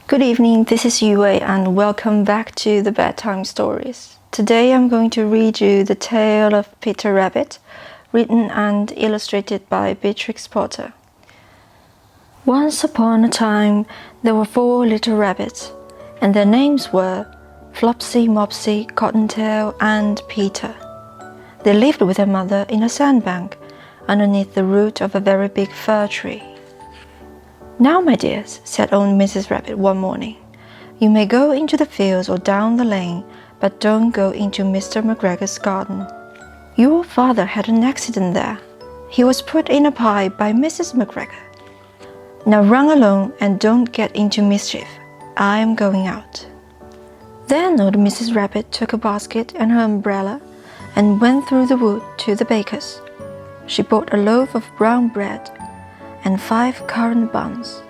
Good evening, this is Yuwei and welcome back to the Bedtime Stories. Today I'm going to read you The Tale of Peter Rabbit, written and illustrated by Beatrix Potter. Once upon a time, there were 4 little rabbits, and their names were Flopsy, Mopsy, Cottontail, and Peter. They lived with their mother in a sandbank underneath the root of a very big fir tree. "Now, my dears," said old Mrs. Rabbit one morning, "you may go into the fields or down the lane, but don't go into Mr. McGregor's garden. Your father had an accident there. He was put in a pie by Mrs. McGregor. Now run along and don't get into mischief. I am going out." Then old Mrs. Rabbit took a basket and her umbrella and went through the wood to the baker's. She bought a loaf of brown bread and 5 currant buns.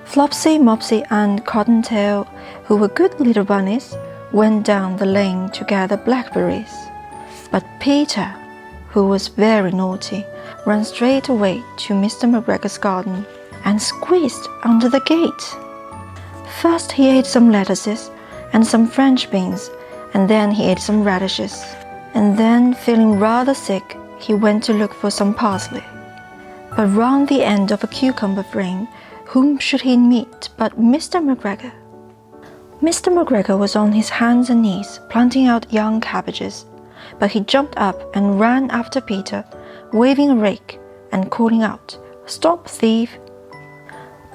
Flopsy, Mopsy, and Cottontail, who were good little bunnies, went down the lane to gather blackberries. But Peter, who was very naughty, ran straight away to Mr. McGregor's garden and squeezed under the gate. First he ate some lettuces and some French beans, and then he ate some radishes. And then, feeling rather sick, he went to look for some parsley. But round the end of a cucumber frame, whom should he meet but Mr. McGregor? Mr. McGregor was on his hands and knees, planting out young cabbages, but he jumped up and ran after Peter, waving a rake and calling out, "Stop, thief!"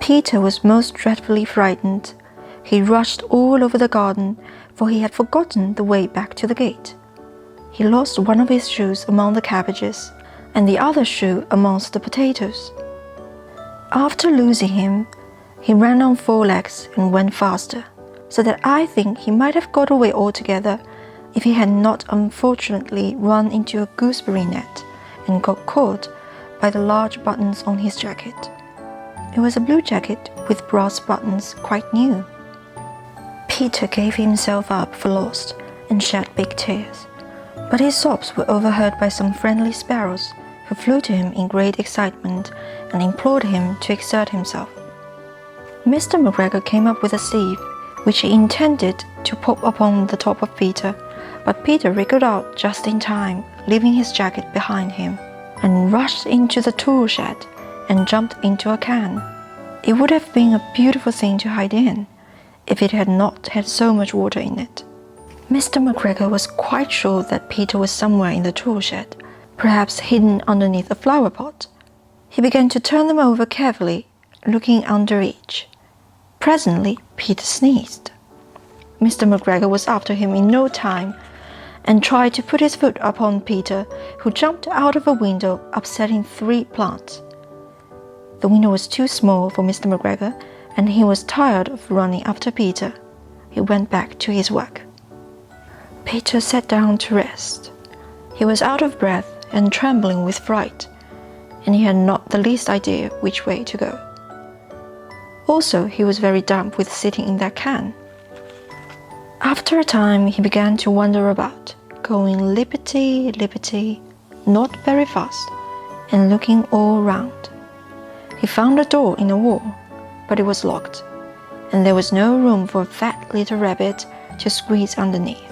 Peter was most dreadfully frightened. He rushed all over the garden, for he had forgotten the way back to the gate. He lost one of his shoes among the cabbages, and the other shoe amongst the potatoes. After losing him, he ran on 4 legs and went faster, so that I think he might have got away altogether if he had not unfortunately run into a gooseberry net and got caught by the large buttons on his jacket. It was a blue jacket with brass buttons, quite new. Peter gave himself up for lost and shed big tears, but his sobs were overheard by some friendly sparrows, who flew to him in great excitement and implored him to exert himself. Mr. McGregor came up with a sieve, which he intended to pop upon the top of Peter, but Peter wriggled out just in time, leaving his jacket behind him, and rushed into the tool shed and jumped into a can. It would have been a beautiful thing to hide in, if it had not had so much water in it. Mr. McGregor was quite sure that Peter was somewhere in the tool shed, perhaps hidden underneath a flower pot. He began to turn them over carefully, looking under each. Presently, Peter sneezed. Mr. McGregor was after him in no time, and tried to put his foot upon Peter, who jumped out of a window, upsetting 3 plants. The window was too small for Mr. McGregor, and he was tired of running after Peter. He went back to his work. Peter sat down to rest. He was out of breath and trembling with fright, and he had not the least idea which way to go. Also, he was very damp with sitting in that can. After a time, he began to wander about, going lippity-lippity, not very fast, and looking all round. He found a door in the wall, but it was locked, and there was no room for a fat little rabbit to squeeze underneath.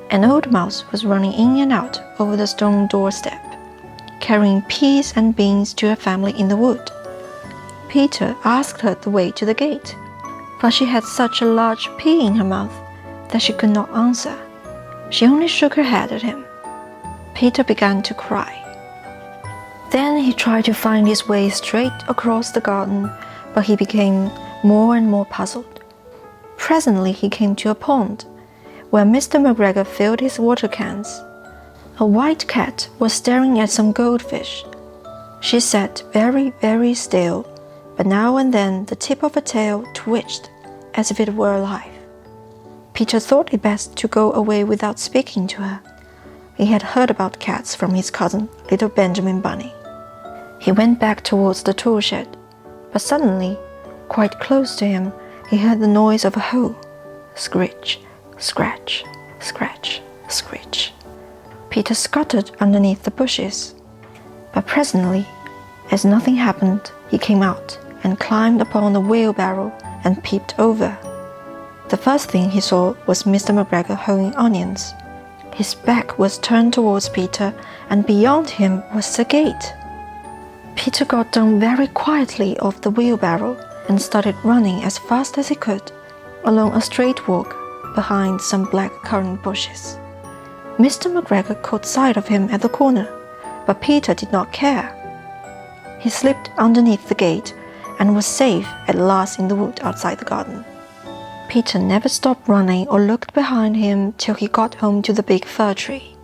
An old mouse was running in and out over the stone doorstep, carrying peas and beans to a family in the wood. Peter asked her the way to the gate, but she had such a large pea in her mouth that she could not answer. She only shook her head at him. Peter began to cry. Then he tried to find his way straight across the garden, but he became more and more puzzled. Presently he came to a pond, where Mr. McGregor filled his water cans. A white cat was staring at some goldfish. She sat very, very still, but now and then the tip of her tail twitched as if it were alive. Peter thought it best to go away without speaking to her. He had heard about cats from his cousin, little Benjamin Bunny. He went back towards the tool shed, but suddenly, quite close to him, he heard the noise of a hoe. Scritch, scratch, scratch, scritch. Peter scuttled underneath the bushes, but presently, as nothing happened, he came out and climbed upon the wheelbarrow and peeped over. The first thing he saw was Mr. McGregor hoeing onions. His back was turned towards Peter, and beyond him was the gate. Peter got down very quietly off the wheelbarrow and started running as fast as he could, along a straight walk behind some black currant bushes. Mr. McGregor caught sight of him at the corner, but Peter did not care. He slipped underneath the gate and was safe at last in the wood outside the garden. Peter never stopped running or looked behind him till he got home to the big fir tree.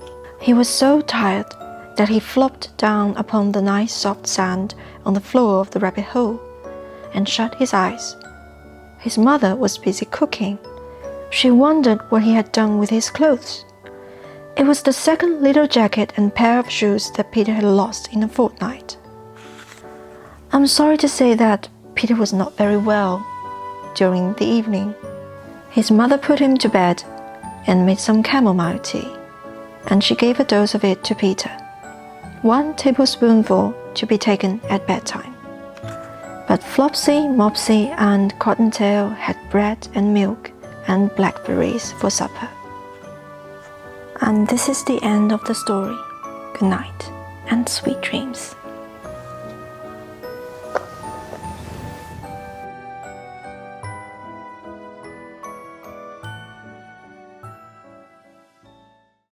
He was so tired that he flopped down upon the nice soft sand on the floor of the rabbit hole and shut his eyes. His mother was busy cooking. She wondered what he had done with his clothes. It was the second little jacket and pair of shoes that Peter had lost in a fortnight. I'm sorry to say that Peter was not very well during the evening. His mother put him to bed and made some chamomile tea, and she gave a dose of it to Peter, 1 tablespoonful to be taken at bedtime. But Flopsy, Mopsy, and Cottontail had bread and milk and blackberries for supper. And this is the end of the story. Good night and sweet dreams.